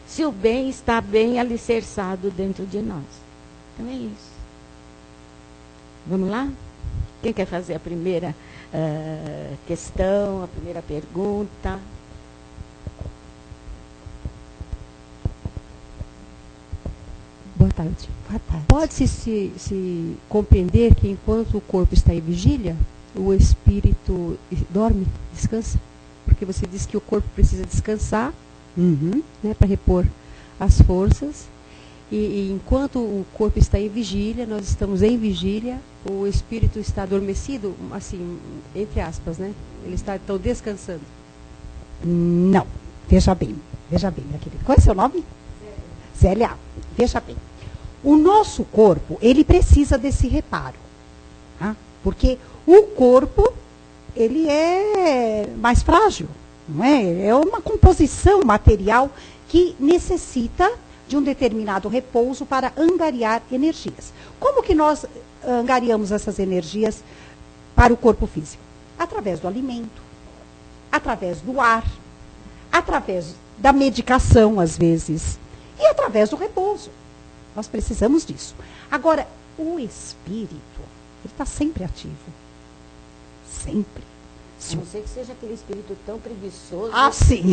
se o bem está bem alicerçado dentro de nós. Então é isso. Vamos lá? Quem quer fazer a primeira questão, a primeira pergunta? Boa tarde. Boa tarde. Pode-se se compreender que enquanto o corpo está em vigília, o espírito dorme, descansa? Porque você diz que o corpo precisa descansar, né, para repor as forças. E enquanto o corpo está em vigília, nós estamos em vigília, o espírito está adormecido, assim, entre aspas, né? Ele está, então, descansando. Não. Veja bem, minha querida. Qual é o seu nome? Zélia. Veja bem. O nosso corpo, ele precisa desse reparo. Tá? Porque o corpo, ele é mais frágil. Não é? É uma composição material que necessita de um determinado repouso para angariar energias. Como que nós angariamos essas energias para o corpo físico? Através do alimento, através do ar, através da medicação, às vezes, e através do repouso. Nós precisamos disso. Agora, o espírito, ele está sempre ativo. Sempre. A não ser que seja aquele espírito tão preguiçoso. Ah, sim.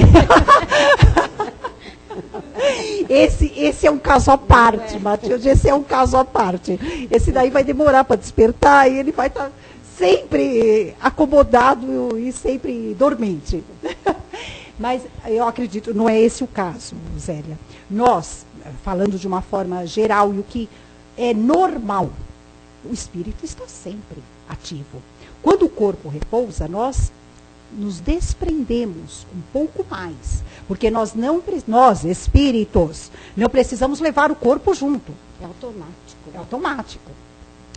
Esse é um caso à parte, Matilde. Esse é um caso à parte. Esse daí vai demorar para despertar e ele vai estar sempre acomodado e sempre dormente. Mas eu acredito, não é esse o caso, Zélia. Nós, falando de uma forma geral e o que é normal, o espírito está sempre ativo. Quando o corpo repousa, nós nos desprendemos um pouco mais, porque nós espíritos, não precisamos levar o corpo junto. É automático. É automático.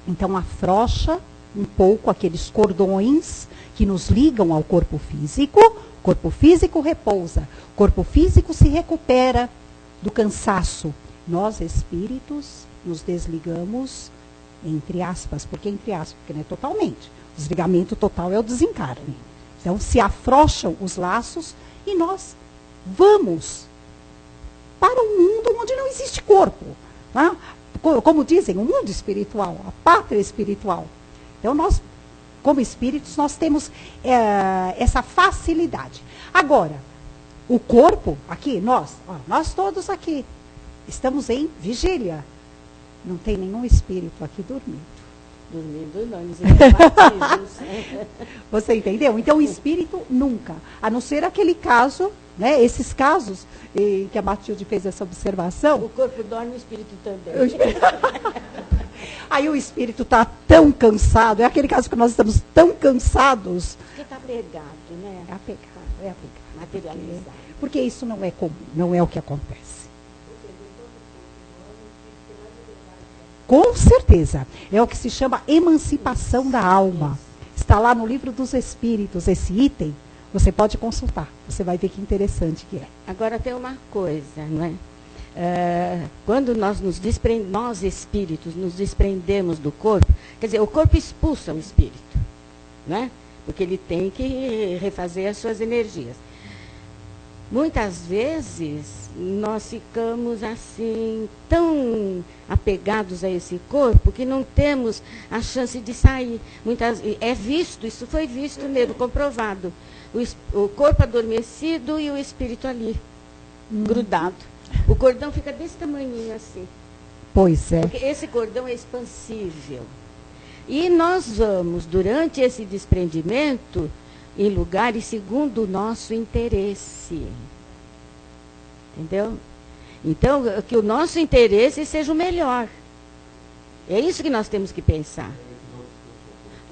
Então afrouxa um pouco aqueles cordões que nos ligam ao corpo físico. O corpo físico repousa, o corpo físico se recupera do cansaço. Nós espíritos nos desligamos, entre aspas, porque entre aspas, porque não é totalmente. O desligamento total é o desencarne. Então, se afrouxam os laços e nós vamos para um mundo onde não existe corpo. Né? Como dizem, o mundo espiritual, a pátria espiritual. Então, nós, como espíritos, nós temos essa facilidade. Agora, o corpo, aqui, nós todos aqui, estamos em vigília. Não tem nenhum espírito aqui dormindo. Dormindo não, eles estão. Você entendeu? Então o espírito nunca, a não ser aquele caso, né, esses casos que a Matilde fez essa observação. O corpo dorme, o espírito também. Aí o espírito está tão cansado, é aquele caso que nós estamos tão cansados. Porque está apegado, né? É apegado. Materializado. Porque isso não é comum, não é o que acontece. Com certeza. É o que se chama emancipação da alma. Está lá no livro dos Espíritos, esse item. Você pode consultar. Você vai ver que interessante que é. Agora tem uma coisa, não é? Quando nós nós espíritos nos desprendemos do corpo, quer dizer, o corpo expulsa o espírito, né? Porque ele tem que refazer as suas energias. Muitas vezes nós ficamos assim tão apegados a esse corpo que não temos a chance de sair. É visto, isso foi visto mesmo, comprovado. O corpo adormecido e o espírito ali, grudado. O cordão fica desse tamanhinho assim. Pois é. Porque esse cordão é expansível. E nós vamos, durante esse desprendimento, em lugares segundo o nosso interesse. Entendeu? Então, que o nosso interesse seja o melhor. É isso que nós temos que pensar.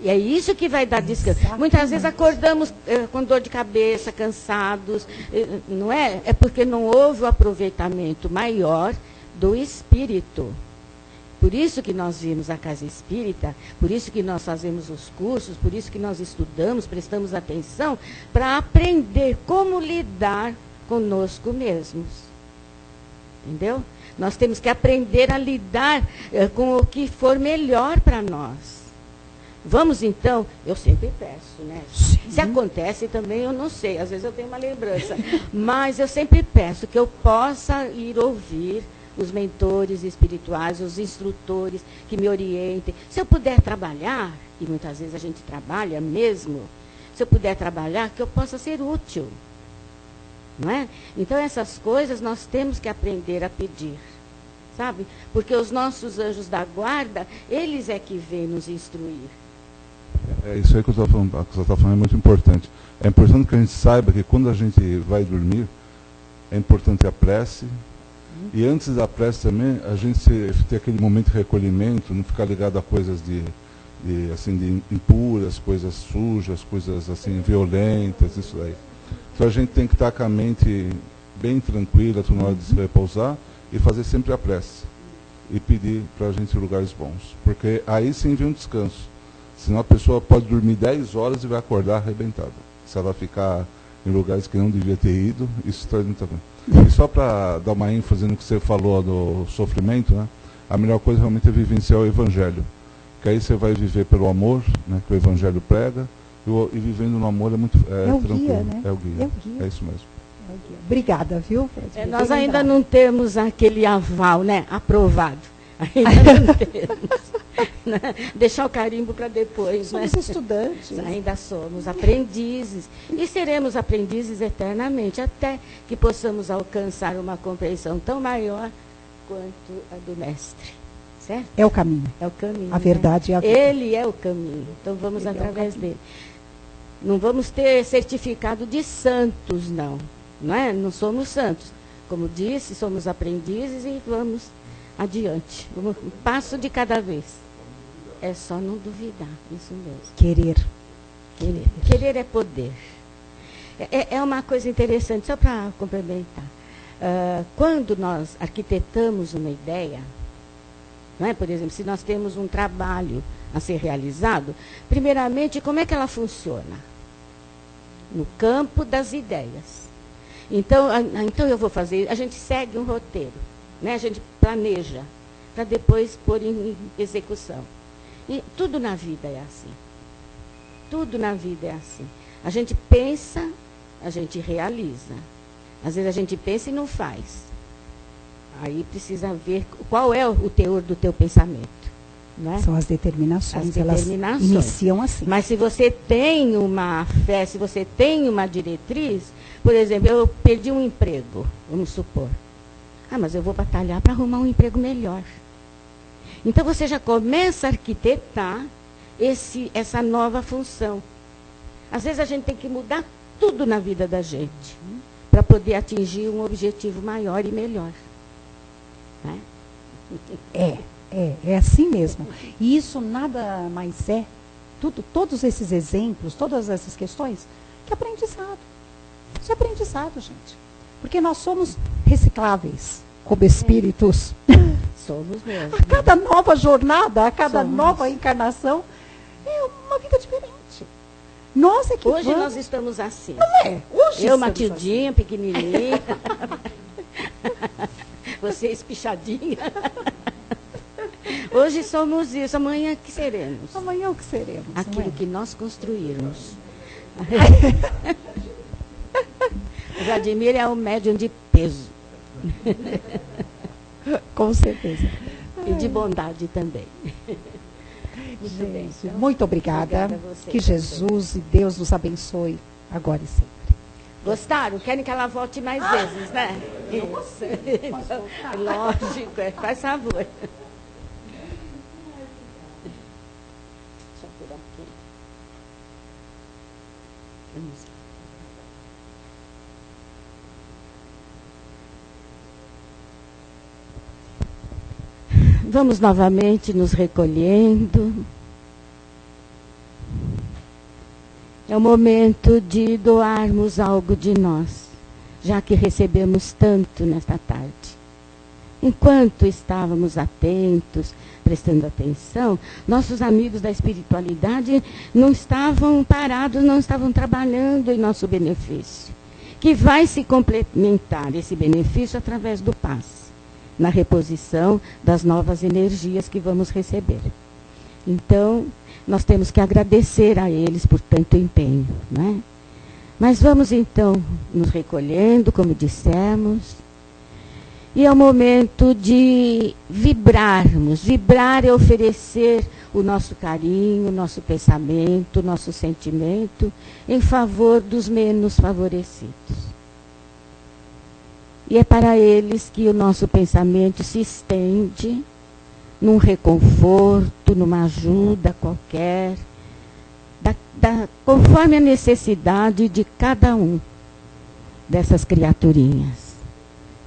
E é isso que vai dar descanso. Muitas vezes acordamos com dor de cabeça, cansados. Não é? É porque não houve o aproveitamento maior do espírito. Por isso que nós vimos a casa espírita, por isso que nós fazemos os cursos, por isso que nós estudamos, prestamos atenção, para aprender como lidar conosco mesmos. Entendeu? Nós temos que aprender a lidar com o que for melhor para nós. Vamos então, eu sempre peço, né? Sim. Se acontece também, eu não sei, às vezes eu tenho uma lembrança, mas eu sempre peço que eu possa ir ouvir os mentores espirituais, os instrutores que me orientem. Se eu puder trabalhar, e muitas vezes a gente trabalha mesmo, se eu puder trabalhar, que eu possa ser útil. Não é? Então essas coisas nós temos que aprender a pedir, sabe? Porque os nossos anjos da guarda, eles é que vêm nos instruir. É isso aí que eu estou falando, que você está falando é muito importante. É importante que a gente saiba que quando a gente vai dormir, é importante a prece. E antes da prece também, a gente ter aquele momento de recolhimento, não ficar ligado a coisas de impuras, coisas sujas, coisas assim violentas, isso aí. Então a gente tem que estar com a mente bem tranquila, na hora de se repousar, e fazer sempre a prece. E pedir para a gente ir em lugares bons. Porque aí sim vem um descanso. Senão a pessoa pode dormir 10 horas e vai acordar arrebentada. Se ela ficar em lugares que não devia ter ido, isso traz muita coisa. E só para dar uma ênfase no que você falou do sofrimento, né? A melhor coisa realmente é vivenciar o Evangelho. Que aí você vai viver pelo amor, né, que o Evangelho prega, e vivendo no amor é muito o tranquilo. guia, né? É o guia. É o guia. É isso mesmo. É o guia. Obrigada, viu? Nós ainda não temos aquele aval, né? Aprovado. Ainda não temos. Né? Deixar o carimbo para depois. Somos né? estudantes. Ainda somos aprendizes. E seremos aprendizes eternamente, até que possamos alcançar uma compreensão tão maior quanto a do Mestre. Certo? É o caminho. É o caminho. A verdade é a vida. Ele é o caminho. Então vamos Ele através dele. Não vamos ter certificado de santos, não. Não é? Não somos santos. Como disse, somos aprendizes e vamos adiante. Um passo de cada vez. É só não duvidar, isso mesmo. Querer. Querer é poder. É uma coisa interessante, só para complementar. Quando nós arquitetamos uma ideia, não é? Por exemplo, se nós temos um trabalho a ser realizado, primeiramente, como é que ela funciona? No campo das ideias. Então eu vou fazer, a gente segue um roteiro, né? A gente planeja, para depois pôr em execução. E tudo na vida é assim. Tudo na vida é assim. A gente pensa, a gente realiza. Às vezes a gente pensa e não faz. Aí precisa ver qual é o teor do teu pensamento. Não é? São as determinações. As determinações. Elas iniciam assim. Mas se você tem uma fé, se você tem uma diretriz, por exemplo, eu perdi um emprego, vamos supor. Mas eu vou batalhar para arrumar um emprego melhor. Então você já começa a arquitetar essa nova função. Às vezes a gente tem que mudar tudo na vida da gente para poder atingir um objetivo maior e melhor. Né? É assim mesmo. E isso nada mais é, todos esses exemplos, todas essas questões, que aprendizado. Isso é aprendizado, gente. Porque nós somos recicláveis, como espíritos. Somos mesmo. A cada nova jornada, a cada Somos. nova encarnação, é uma vida diferente. Nós é que Hoje vamos... nós estamos assim. Hoje Eu, estamos Matildinha, pequenininha. Você, espichadinha. Hoje somos isso, amanhã que seremos? assim. Amanhã o que seremos? Aquilo não é? que nós construirmos. O Vladimir é um médium de peso. Com certeza. E de bondade também. Muito bem. Gente, Então, muito obrigada. obrigada a você Que também. Jesus e Deus nos abençoe agora e sempre. Gostaram? Querem que ela volte mais vezes, né? Isso. Então, lógico, faz favor. Deixa eu tirar um pouquinho. Vamos. Vamos novamente nos recolhendo. É o momento de doarmos algo de nós, já que recebemos tanto nesta tarde. Enquanto estávamos atentos, prestando atenção, nossos amigos da espiritualidade não estavam parados, não estavam trabalhando em nosso benefício, que vai se complementar esse benefício através do passe, na reposição das novas energias que vamos receber. Então, nós temos que agradecer a eles por tanto empenho, não é? Mas vamos então nos recolhendo, como dissemos, e é o momento de vibrarmos. Vibrar é oferecer o nosso carinho, o nosso pensamento, o nosso sentimento em favor dos menos favorecidos. E é para eles que o nosso pensamento se estende num reconforto, numa ajuda qualquer, conforme a necessidade de cada um dessas criaturinhas.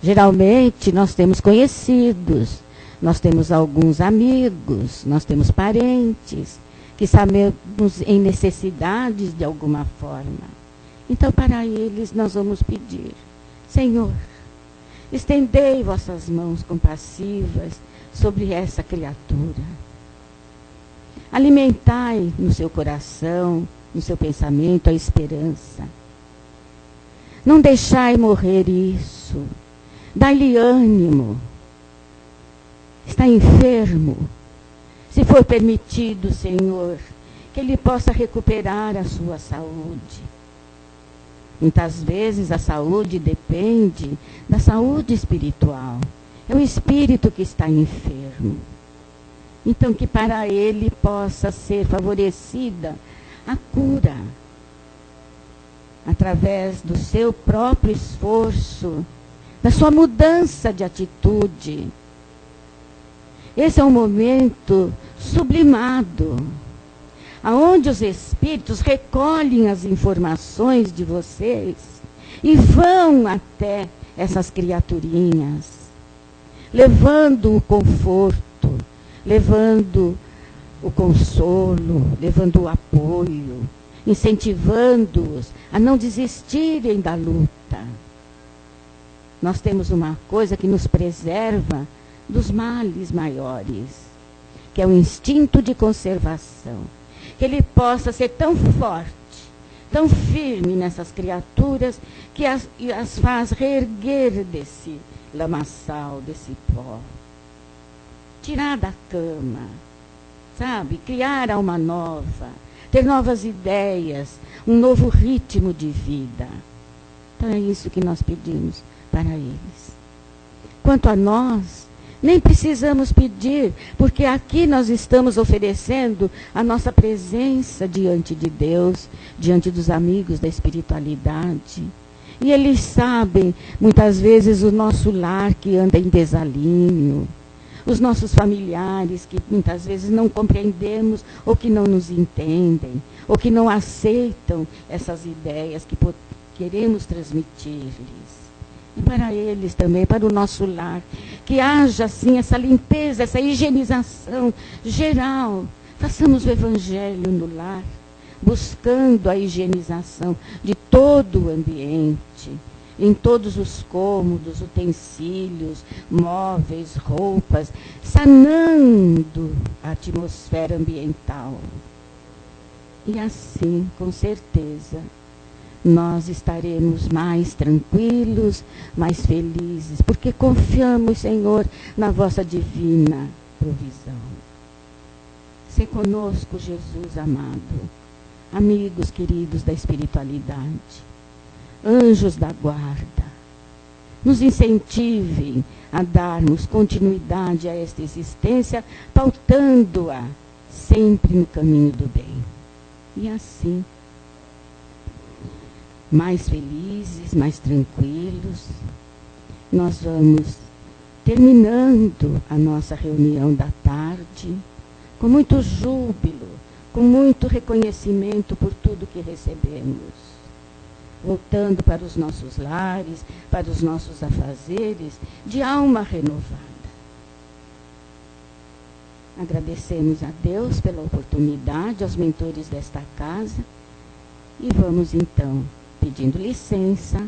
Geralmente nós temos conhecidos, nós temos alguns amigos, nós temos parentes que sabemos em necessidades de alguma forma. Então, para eles nós vamos pedir: Senhor, estendei vossas mãos compassivas sobre essa criatura. Alimentai no seu coração, no seu pensamento, a esperança. Não deixai morrer isso. Dai-lhe ânimo. Está enfermo. Se for permitido, Senhor, que ele possa recuperar a sua saúde. Muitas vezes a saúde depende da saúde espiritual. É o espírito que está enfermo. Então, que para ele possa ser favorecida a cura, através do seu próprio esforço, da sua mudança de atitude. Esse é um momento sublimado, aonde os espíritos recolhem as informações de vocês e vão até essas criaturinhas, levando o conforto, levando o consolo, levando o apoio, incentivando-os a não desistirem da luta. Nós temos uma coisa que nos preserva dos males maiores, que é o instinto de conservação. Que ele possa ser tão forte, tão firme nessas criaturas, que as faz reerguer desse lamaçal, desse pó. Tirar da cama, sabe? Criar alma nova, ter novas ideias, um novo ritmo de vida. Então é isso que nós pedimos para eles. Quanto a nós, nem precisamos pedir, porque aqui nós estamos oferecendo a nossa presença diante de Deus, diante dos amigos da espiritualidade. E eles sabem, muitas vezes, o nosso lar que anda em desalinho, os nossos familiares que muitas vezes não compreendemos ou que não nos entendem, ou que não aceitam essas ideias que queremos transmitir-lhes. E para eles também, para o nosso lar, que haja assim essa limpeza, essa higienização geral. Façamos o evangelho no lar, buscando a higienização de todo o ambiente, em todos os cômodos, utensílios, móveis, roupas, sanando a atmosfera ambiental. E assim, com certeza, nós estaremos mais tranquilos, mais felizes, porque confiamos, Senhor, na vossa divina provisão. Se conosco, Jesus amado, amigos queridos da espiritualidade, anjos da guarda, nos incentivem a darmos continuidade a esta existência, pautando-a sempre no caminho do bem. E assim, mais felizes, mais tranquilos, nós vamos terminando a nossa reunião da tarde, com muito júbilo, com muito reconhecimento por tudo que recebemos. Voltando para os nossos lares, para os nossos afazeres, de alma renovada. Agradecemos a Deus pela oportunidade, aos mentores desta casa, e vamos então pedindo licença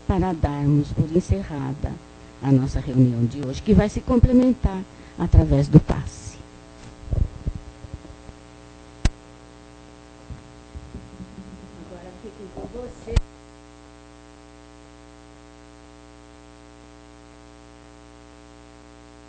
para darmos por encerrada a nossa reunião de hoje, que vai se complementar através do passe. Agora fiquem com você.